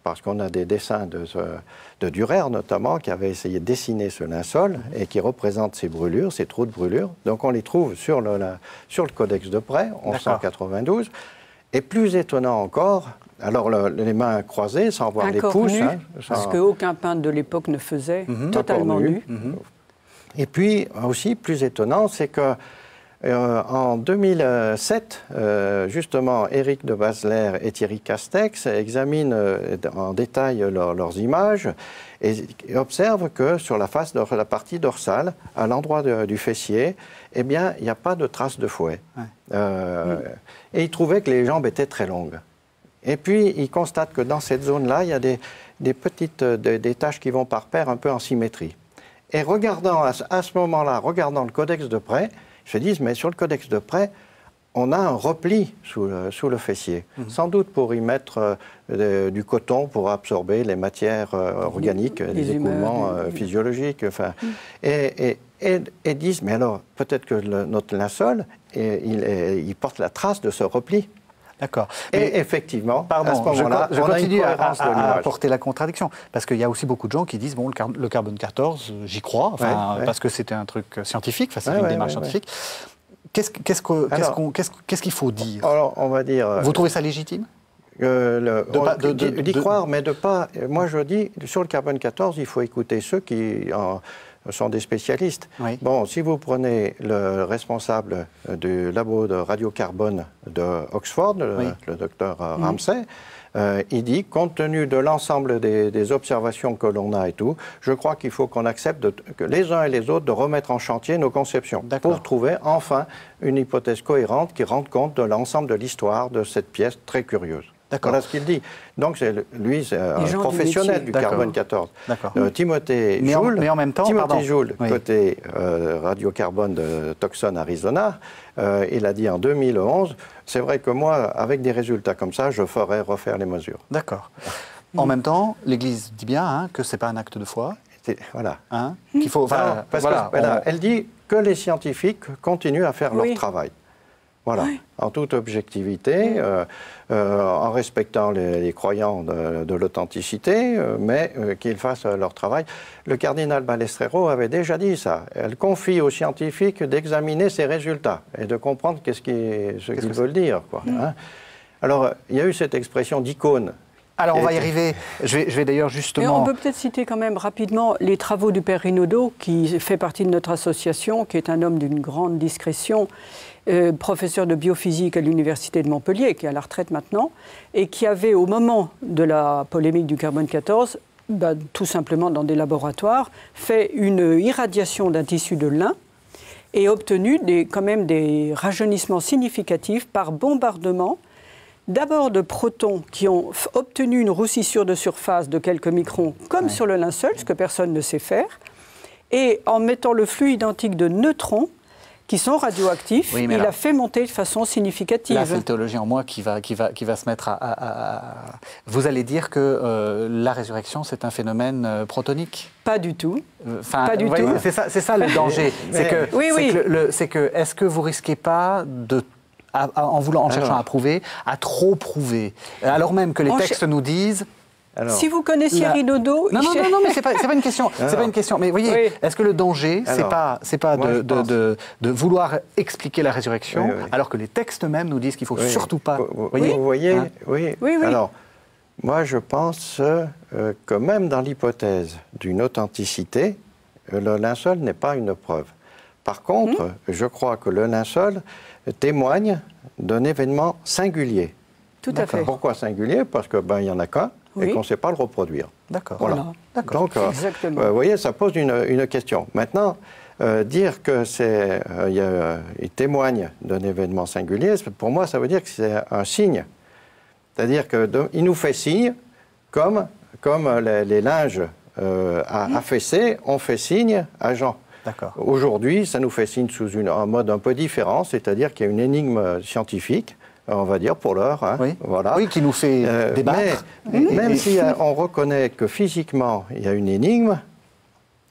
parce qu'on a des dessins de Dürer notamment, qui avait essayé de dessiner ce linceul et qui représente ces brûlures, ces trous de brûlure. Donc on les trouve sur le codex de Près, 1192. Et plus étonnant encore, alors les mains croisées, sans voir les pouces. Parce qu'aucun peintre de l'époque ne faisait, totalement nu. Et puis aussi, plus étonnant, c'est que en 2007, justement, Éric de Basler et Thierry Castex examinent en détail leurs images et observent que sur la partie dorsale, à l'endroit du fessier, eh bien, il n'y a pas de traces de fouet. Et ils trouvaient que les jambes étaient très longues. Et puis, ils constatent que dans cette zone-là, il y a des petites taches qui vont par paire un peu en symétrie. Et regardant à ce moment-là, regardant le codex de Près, ils se disent, mais sur le codex de Près, on a un repli sous le fessier, sans doute pour y mettre du coton pour absorber les matières organiques, les écoulements physiologiques. Enfin, et disent, mais alors, peut-être que notre linceul, il porte la trace de ce repli. D'accord. Et effectivement, à ce moment-là, je continue à porter la contradiction. Parce qu'il y a aussi beaucoup de gens qui disent, bon, le carbone 14, j'y crois, parce que c'était un truc scientifique, c'est une démarche scientifique. Qu'est-ce qu'il faut dire? Alors, on va dire... Vous trouvez ça légitime? D'y croire, mais de pas... Moi, je dis, sur le carbone 14, il faut écouter ceux qui sont des spécialistes. Oui. Bon, si vous prenez le responsable du labo de radiocarbone d'Oxford, le docteur Ramsay, il dit, compte tenu de l'ensemble des observations que l'on a et tout, je crois qu'il faut qu'on accepte que les uns et les autres de remettre en chantier nos conceptions pour trouver enfin une hypothèse cohérente qui rende compte de l'ensemble de l'histoire de cette pièce très curieuse. Voilà ce qu'il dit. Donc lui, c'est un professionnel du carbone 14. Timothée Joule, mais en même temps, Joule, côté radiocarbone de Tucson, Arizona, il a dit en 2011, c'est vrai que moi, avec des résultats comme ça, je ferais refaire les mesures. D'accord. En même temps, l'Église dit bien que ce n'est pas un acte de foi. Voilà. Qu'il faut, elle dit que les scientifiques continuent à faire leur travail. Voilà, en toute objectivité, en respectant les croyants de l'authenticité, mais qu'ils fassent leur travail. Le cardinal Balestrero avait déjà dit ça. Elle confie aux scientifiques d'examiner ses résultats et de comprendre ce qu'ils veulent dire. Alors, il y a eu cette expression d'icône. Alors, on va y arriver. Je vais d'ailleurs justement... Et on peut peut-être citer quand même rapidement les travaux du Père Rinaudot, qui fait partie de notre association, qui est un homme d'une grande discrétion, professeur de biophysique à l'Université de Montpellier, qui est à la retraite maintenant, et qui avait, au moment de la polémique du carbone 14, tout simplement dans des laboratoires, fait une irradiation d'un tissu de lin et obtenu quand même des rajeunissements significatifs par bombardement. D'abord de protons qui ont obtenu une roussissure de surface de quelques microns, comme sur le linceul, ce que personne ne sait faire, et en mettant le flux identique de neutrons qui sont radioactifs, il a fait monter de façon significative. Là, c'est le théologien en moi qui va se mettre à... Vous allez dire que la résurrection, c'est un phénomène protonique? Pas du tout. Pas du tout. C'est ça le danger. C'est que, est-ce que vous risquez pas de... en cherchant à prouver, à trop prouver, alors même que les textes nous disent... si vous connaissiez Rinaudot... Non, mais c'est pas une question. C'est pas une question. Mais voyez, est-ce que le danger, c'est pas de vouloir expliquer la résurrection, alors que les textes même nous disent qu'il faut surtout pas... Vous voyez, oui. Alors, moi, je pense que même dans l'hypothèse d'une authenticité, le linceul n'est pas une preuve. Par contre, je crois que le linceul témoigne d'un événement singulier. Tout à fait. Pourquoi singulier? Parce qu'il n'y en a qu'un et qu'on ne sait pas le reproduire. D'accord. Voilà. Donc, vous voyez, ça pose une question. Maintenant, dire qu'il témoigne d'un événement singulier, pour moi, ça veut dire que c'est un signe. C'est-à-dire qu'il nous fait signe, comme les linges affaissés ont fait signe à Jean. Aujourd'hui, ça nous fait signe sous un mode un peu différent, c'est-à-dire qu'il y a une énigme scientifique, on va dire, pour l'heure. Voilà. Oui, qui nous fait débattre. Mais, même si on reconnaît que physiquement, il y a une énigme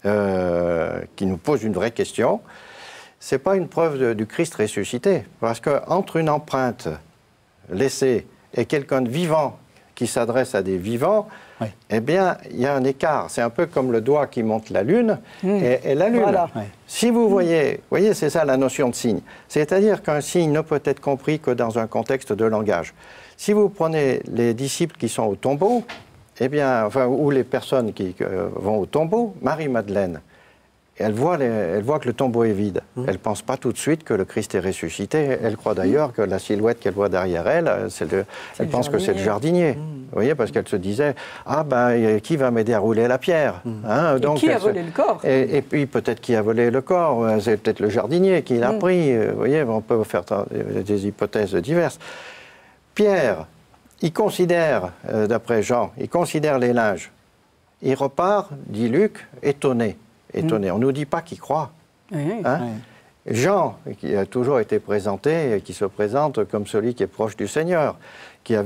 qui nous pose une vraie question, ce n'est pas une preuve du Christ ressuscité. Parce qu'entre une empreinte laissée et quelqu'un de vivant qui s'adresse à des vivants, eh bien, il y a un écart. C'est un peu comme le doigt qui montre la Lune et la Lune. Voilà. Si vous voyez, c'est ça la notion de signe. C'est-à-dire qu'un signe ne peut être compris que dans un contexte de langage. Si vous prenez les disciples qui sont au tombeau, eh bien, ou les personnes qui vont au tombeau, Marie-Madeleine, elle voit que le tombeau est vide. Elle ne pense pas tout de suite que le Christ est ressuscité. Elle croit d'ailleurs que la silhouette qu'elle voit derrière elle, elle pense que c'est le jardinier. Vous voyez, parce qu'elle se disait, qui va m'aider à rouler la pierre? Donc, qui a volé le corps? Et puis peut-être qui a volé le corps? C'est peut-être le jardinier qui l'a pris. Vous voyez, on peut faire des hypothèses diverses. Pierre, il considère, d'après Jean, il considère les linges. Il repart, dit Luc, étonné. On ne nous dit pas qu'il croit. Jean, qui a toujours été présenté, qui se présente comme celui qui est proche du Seigneur, qui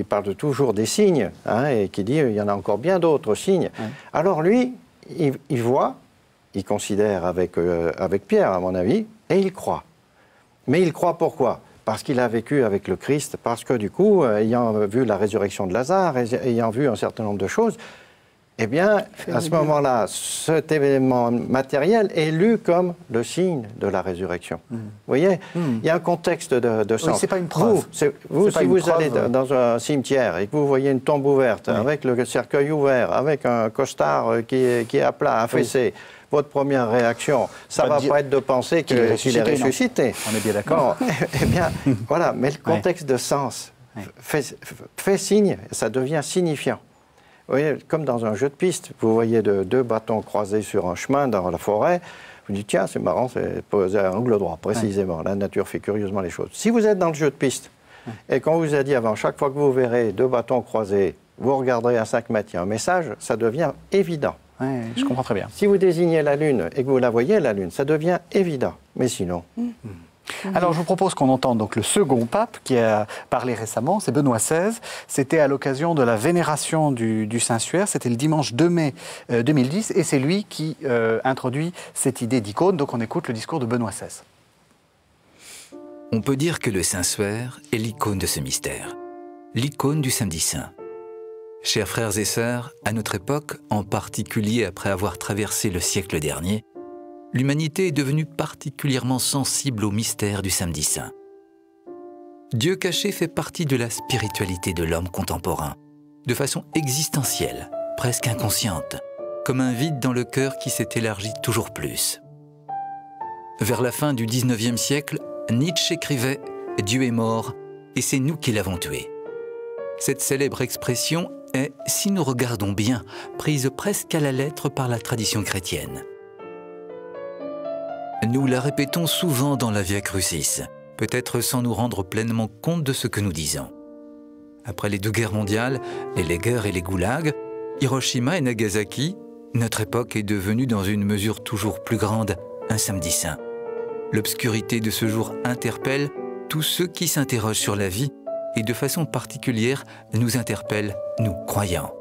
parle toujours des signes, et qui dit il y en a encore bien d'autres signes. Alors lui, il voit, il considère avec Pierre, à mon avis, et il croit. Mais il croit pourquoi? Parce qu'il a vécu avec le Christ, parce que du coup, ayant vu la résurrection de Lazare, ayant vu un certain nombre de choses, eh bien, à ce moment-là, cet événement matériel est lu comme le signe de la résurrection. Vous voyez, il y a un contexte de sens. C'est pas une preuve. Si vous allez dans un cimetière et que vous voyez une tombe ouverte, avec le cercueil ouvert, avec un costard qui est à plat, affaissé, votre première réaction, ça ne va pas être de penser qu'il est ressuscité. On est bien d'accord. Bon, eh bien, voilà, mais le contexte de sens fait signe, ça devient signifiant. Vous voyez, comme dans un jeu de piste, vous voyez deux bâtons croisés sur un chemin dans la forêt, vous dites tiens, c'est marrant, c'est posé à angle droit, précisément. La nature fait curieusement les choses. Si vous êtes dans le jeu de piste Et qu'on vous a dit avant, chaque fois que vous verrez 2 bâtons croisés, vous regarderez à 5 mètres, il y a un message, ça devient évident. Oui, je comprends très bien. Si vous désignez la Lune et que vous la voyez, la Lune, ça devient évident. Mais sinon... Alors, je vous propose qu'on entende donc le second pape qui a parlé récemment, c'est Benoît XVI. C'était à l'occasion de la vénération du Saint-Suaire, c'était le dimanche 2 mai 2010, et c'est lui qui introduit cette idée d'icône. Donc, on écoute le discours de Benoît XVI. On peut dire que le Saint-Suaire est l'icône de ce mystère, l'icône du Samedi Saint. Chers frères et sœurs, à notre époque, en particulier après avoir traversé le siècle dernier, l'humanité est devenue particulièrement sensible au mystère du Samedi Saint. Dieu caché fait partie de la spiritualité de l'homme contemporain, de façon existentielle, presque inconsciente, comme un vide dans le cœur qui s'est élargi toujours plus. Vers la fin du XIXe siècle, Nietzsche écrivait « Dieu est mort et c'est nous qui l'avons tué ». Cette célèbre expression est, si nous regardons bien, prise presque à la lettre par la tradition chrétienne. Nous la répétons souvent dans la Via Crucis, peut-être sans nous rendre pleinement compte de ce que nous disons. Après les 2 guerres mondiales, les laguers et les goulags, Hiroshima et Nagasaki, notre époque est devenue dans une mesure toujours plus grande un Samedi Saint. L'obscurité de ce jour interpelle tous ceux qui s'interrogent sur la vie et de façon particulière nous interpelle, nous, croyants.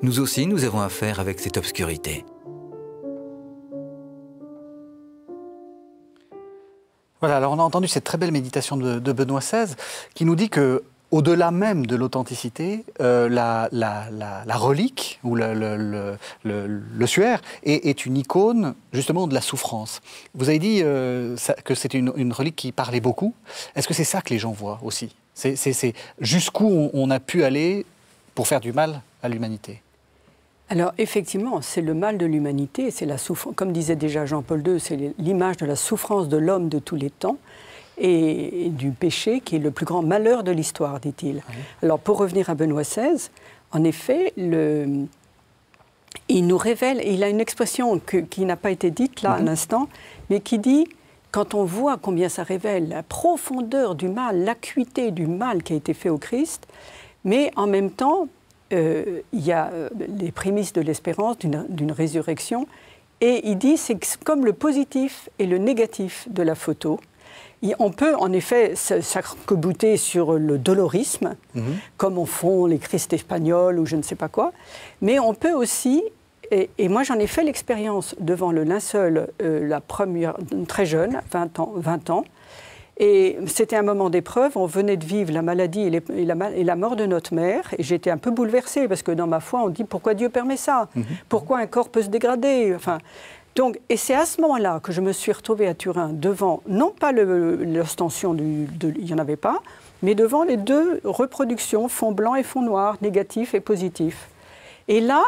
Nous aussi, nous avons affaire avec cette obscurité. Voilà, alors on a entendu cette très belle méditation de Benoît XVI qui nous dit que au-delà même de l'authenticité, la relique ou le suaire est une icône justement de la souffrance. Vous avez dit que c'était une relique qui parlait beaucoup. Est-ce que c'est ça que les gens voient aussi? C'est jusqu'où on a pu aller pour faire du mal à l'humanité? Alors effectivement, c'est le mal de l'humanité, c'est la souffrance. Comme disait déjà Jean-Paul II, c'est l'image de la souffrance de l'homme de tous les temps et du péché qui est le plus grand malheur de l'histoire, dit-il. Oui. Alors pour revenir à Benoît XVI, en effet, il nous révèle, il a une expression qui n'a pas été dite là à l'instant, mais qui dit, quand on voit combien ça révèle la profondeur du mal, l'acuité du mal qui a été fait au Christ, mais en même temps, il y a les prémices de l'espérance d'une résurrection, et il dit c'est comme le positif et le négatif de la photo. On peut en effet s'arc-bouter sur le dolorisme, comme en font les Christ espagnols ou je ne sais pas quoi, mais on peut aussi, et moi j'en ai fait l'expérience devant le linceul, la première, très jeune, 20 ans, et c'était un moment d'épreuve, on venait de vivre la maladie et la mort de notre mère, et j'étais un peu bouleversée, parce que dans ma foi, on dit pourquoi Dieu permet ça? Pourquoi un corps peut se dégrader? Enfin, donc, et c'est à ce moment-là que je me suis retrouvée à Turin, devant, non pas l'ostension, il n'y en avait pas, mais devant les 2 reproductions, fond blanc et fond noir, négatif et positif. Et là,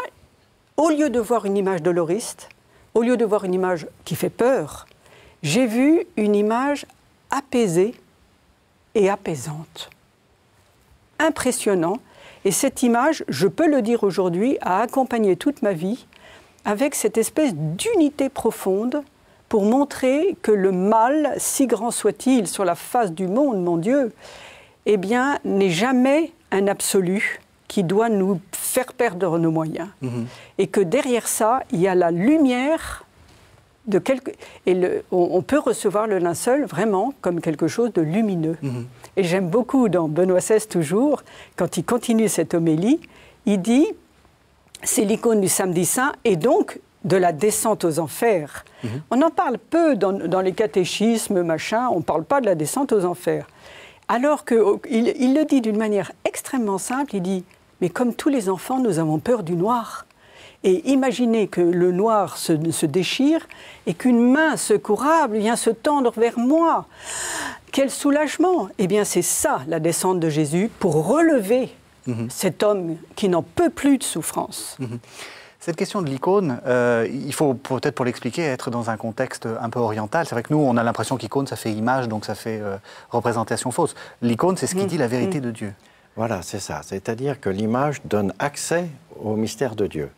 au lieu de voir une image doloriste, au lieu de voir une image qui fait peur, j'ai vu une image apaisée et apaisante. Impressionnant. Et cette image, je peux le dire aujourd'hui, a accompagné toute ma vie avec cette espèce d'unité profonde pour montrer que le mal, si grand soit-il sur la face du monde, mon Dieu, eh bien, n'est jamais un absolu qui doit nous faire perdre nos moyens. Et que derrière ça, il y a la lumière de on peut recevoir le linceul vraiment comme quelque chose de lumineux. Et j'aime beaucoup dans Benoît XVI toujours, quand il continue cette homélie, il dit c'est l'icône du Samedi Saint et donc de la descente aux enfers. On en parle peu dans les catéchismes, machin, on ne parle pas de la descente aux enfers. Alors qu'il le dit d'une manière extrêmement simple, il dit mais comme tous les enfants, nous avons peur du noir. Et imaginez que le noir se déchire et qu'une main secourable vient se tendre vers moi. Quel soulagement! Eh bien, c'est ça, la descente de Jésus, pour relever cet homme qui n'en peut plus de souffrance. Cette question de l'icône, il faut peut-être pour l'expliquer être dans un contexte un peu oriental. C'est vrai que nous, on a l'impression qu'icône, ça fait image, donc ça fait représentation fausse. L'icône, c'est ce qui dit la vérité de Dieu. Voilà, c'est ça. C'est-à-dire que l'image donne accès au mystère de Dieu.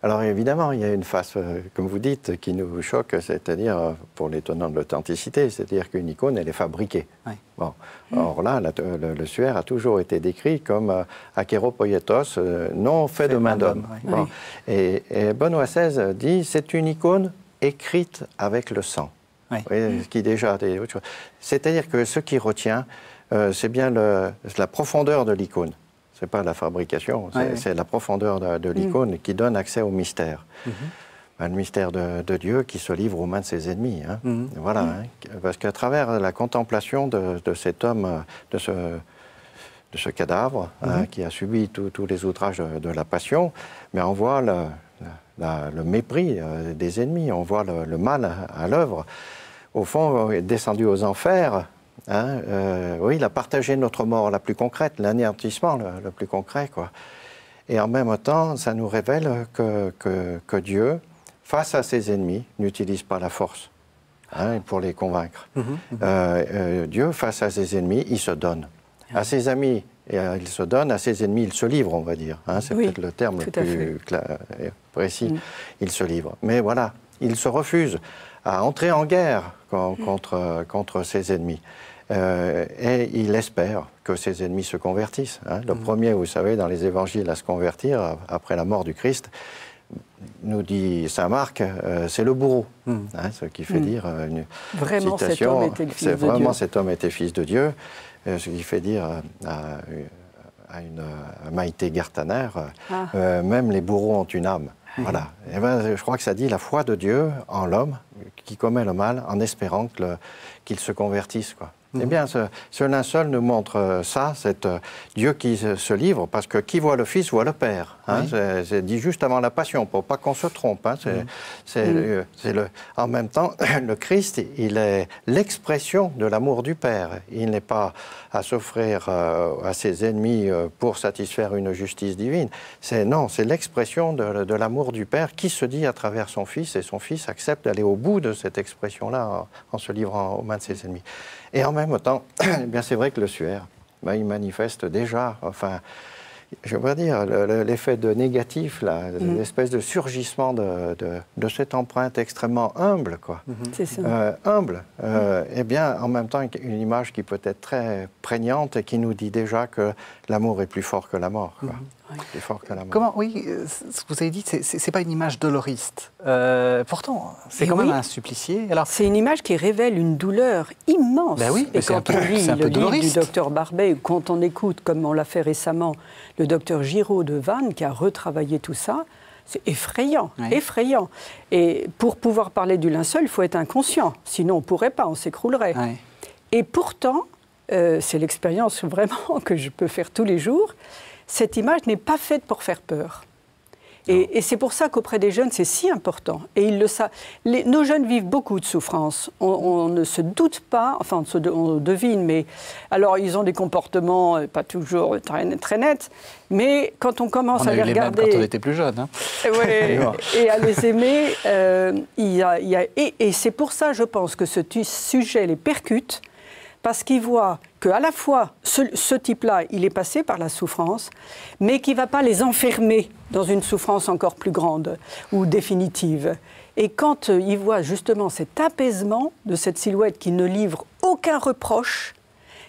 Alors évidemment, il y a une face, comme vous dites, qui nous choque, c'est-à-dire, pour les tenants de l'authenticité, c'est-à-dire qu'une icône, elle est fabriquée. Oui. Bon. Or là, le suaire a toujours été décrit comme akeiropoietos, non fait de main d'homme. Oui. Bon. Et Benoît XVI dit, c'est une icône écrite avec le sang. Oui. Oui, ce qui déjà, c'est-à-dire que ce qui retient, c'est bien la profondeur de l'icône. Ce n'est pas la fabrication, c'est la profondeur de l'icône qui donne accès au mystère. Le mystère de Dieu qui se livre aux mains de ses ennemis. Hein. Voilà, hein. Parce qu'à travers la contemplation de cet homme, de ce cadavre, hein, qui a subi tous les outrages de la passion, mais on voit le mépris des ennemis, on voit le mal à l'œuvre. Au fond, est descendu aux enfers. Hein, oui, il a partagé notre mort la plus concrète, l'anéantissement le plus concret, quoi. Et en même temps, ça nous révèle que Dieu, face à ses ennemis, n'utilise pas la force, hein, pour les convaincre. Dieu, face à ses ennemis, il se donne. À ses amis, il se donne, à ses ennemis, il se livre, on va dire. Hein, c'est peut-être le terme le plus précis. Il se livre. Mais voilà, il se refuse à entrer en guerre contre ses ennemis. Et il espère que ses ennemis se convertissent. Hein. Le premier, vous savez, dans les évangiles à se convertir après la mort du Christ, nous dit saint Marc, c'est le bourreau. Hein, ce qui fait dire une vraiment, citation, cet homme était le fils de Dieu. Vraiment, cet homme était fils de Dieu. Ce qui fait dire à Maïté Gartaner, même les bourreaux ont une âme. Voilà. Et ben, je crois que ça dit la foi de Dieu en l'homme qui commet le mal en espérant qu'il se convertisse, quoi. Eh bien, ce linceul nous montre ça, cet Dieu qui se livre, parce que qui voit le Fils voit le Père. Hein, c'est dit juste avant la Passion, pour pas qu'on se trompe. Hein, en même temps, le Christ, il est l'expression de l'amour du Père. Il n'est pas à s'offrir à ses ennemis pour satisfaire une justice divine. C'est l'expression de l'amour du Père qui se dit à travers son Fils, et son Fils accepte d'aller au bout de cette expression-là en se livrant aux mains de ses ennemis. Et en même temps, eh bien c'est vrai que le suaire, il manifeste déjà, enfin, je veux dire, l'effet de négatif, l'espèce de surgissement de cette empreinte extrêmement humble, quoi. C'est ça. Humble. Eh bien, en même temps, une image qui peut être très prégnante et qui nous dit déjà que l'amour est plus fort que la mort, quoi. Plus fort que la mort. Comment, oui, ce que vous avez dit, c'est pas une image doloriste. Pourtant, c'est quand même un supplicié. Alors, c'est une image qui révèle une douleur immense. Ben oui, et quand on lit le livre du docteur Barbet, ou quand on écoute, comme on l'a fait récemment, le docteur Giraud de Vannes, qui a retravaillé tout ça, c'est effrayant, effrayant. Et pour pouvoir parler du linceul, il faut être inconscient. Sinon, on ne pourrait pas, on s'écroulerait. Et pourtant, c'est l'expérience vraiment que je peux faire tous les jours, cette image n'est pas faite pour faire peur. Et c'est pour ça qu'auprès des jeunes, c'est si important. Et ils le savent. Nos jeunes vivent beaucoup de souffrances. On ne se doute pas, enfin on devine, mais alors ils ont des comportements pas toujours très nets, mais quand on commence à les regarder... Quand on était plus jeune. Hein. Et à les aimer, et c'est pour ça, je pense, que ce sujet les percute, parce qu'ils voient qu'à la fois, ce type-là, il est passé par la souffrance, mais qu'il ne va pas les enfermer dans une souffrance encore plus grande ou définitive. Et quand ils voient justement cet apaisement de cette silhouette qui ne livre aucun reproche,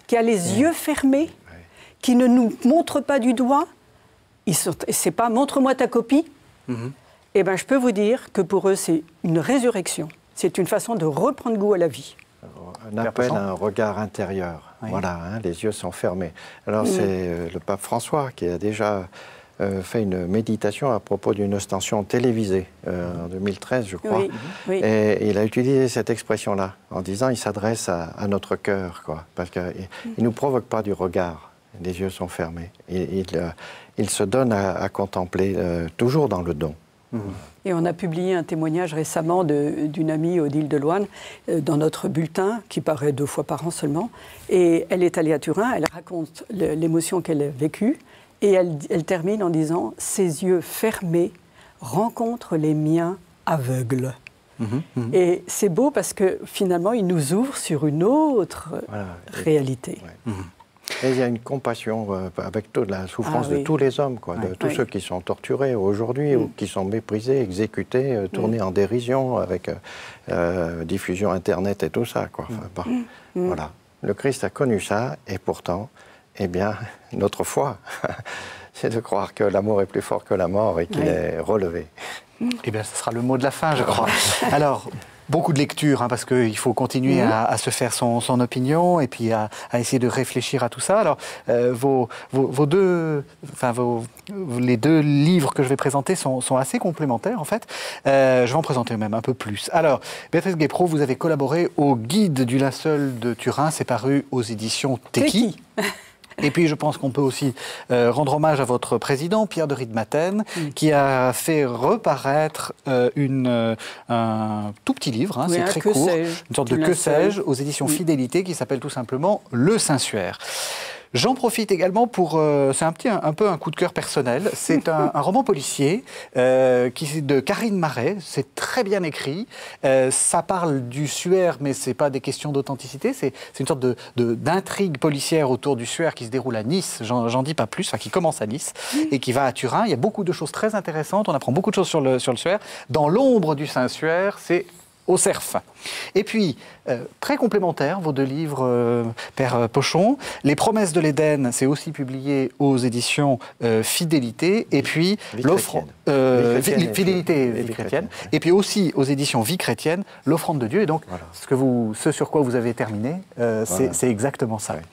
qui a les yeux fermés, qui ne nous montre pas du doigt, c'est pas « montre-moi ta copie », eh bien je peux vous dire que pour eux, c'est une résurrection. C'est une façon de reprendre goût à la vie. On appelle un regard intérieur. Voilà, hein, les yeux sont fermés. Alors c'est le pape François qui a déjà fait une méditation à propos d'une ostension télévisée en 2013, je crois. Et il a utilisé cette expression-là en disant il s'adresse à notre cœur, quoi, parce qu'il ne nous provoque pas du regard. Les yeux sont fermés. Il se donne à contempler, toujours dans le don. Et on a publié un témoignage récemment d'une amie, Odile Deloine, dans notre bulletin, qui paraît 2 fois par an seulement. Et elle est allée à Turin, elle raconte l'émotion qu'elle a vécue, et elle termine en disant « Ses yeux fermés rencontrent les miens aveugles ». Et c'est beau parce que finalement, il nous ouvre sur une autre réalité. Et il y a une compassion avec toute la souffrance de tous les hommes, quoi, de tous ceux qui sont torturés aujourd'hui ou qui sont méprisés, exécutés, tournés en dérision avec diffusion Internet et tout ça, quoi. Enfin, voilà. Le Christ a connu ça et pourtant, eh bien, notre foi, c'est de croire que l'amour est plus fort que la mort et qu'il est relevé. Eh bien, ce sera le mot de la fin, je crois. Alors, beaucoup de lectures, parce qu'il faut continuer à se faire son opinion et puis à essayer de réfléchir à tout ça. Alors, les deux livres que je vais présenter sont assez complémentaires, en fait. Je vais en présenter même un peu plus. Alors, Béatrice Guespreau, vous avez collaboré au Guide du linceul de Turin, c'est paru aux éditions Teki. Et puis, je pense qu'on peut aussi rendre hommage à votre président, Pierre de Riedmaten, qui a fait reparaître un tout petit livre, c'est très court, une sorte de que sais-je, aux éditions Fidélité, qui s'appelle tout simplement Le Saint-Suaire. J'en profite également pour... c'est un peu un coup de cœur personnel. C'est un roman policier de Karine Marais. C'est très bien écrit. Ça parle du suaire, mais ce n'est pas des questions d'authenticité. C'est une sorte d'intrigue policière autour du suaire qui se déroule à Nice. J'en dis pas plus, enfin qui commence à Nice et qui va à Turin. Il y a beaucoup de choses très intéressantes. On apprend beaucoup de choses sur le suaire. Dans l'ombre du Saint-Suaire, c'est au cerf. Et puis, très complémentaires, vos deux livres, Père Pochon. Les Promesses de l'Éden, c'est aussi publié aux éditions Fidélité. Et puis, Fidélité, Vie chrétienne. Et puis aussi aux éditions Vie chrétienne, L'Offrande de Dieu. Et donc, ce sur quoi vous avez terminé, c'est exactement ça. Ouais.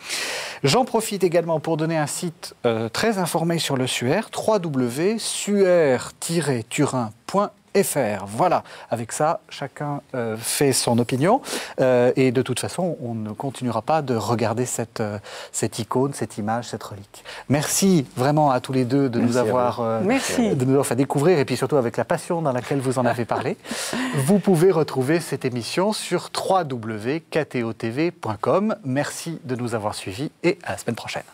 J'en profite également pour donner un site très informé sur le suaire, www.suaire-turin.fr. Voilà, avec ça, chacun fait son opinion et de toute façon, on ne continuera pas de regarder cette icône, cette image, cette relique. Merci vraiment à tous les deux de nous avoir fait découvrir et puis surtout avec la passion dans laquelle vous en avez parlé. Vous pouvez retrouver cette émission sur www.ktotv.com. Merci de nous avoir suivis et à la semaine prochaine.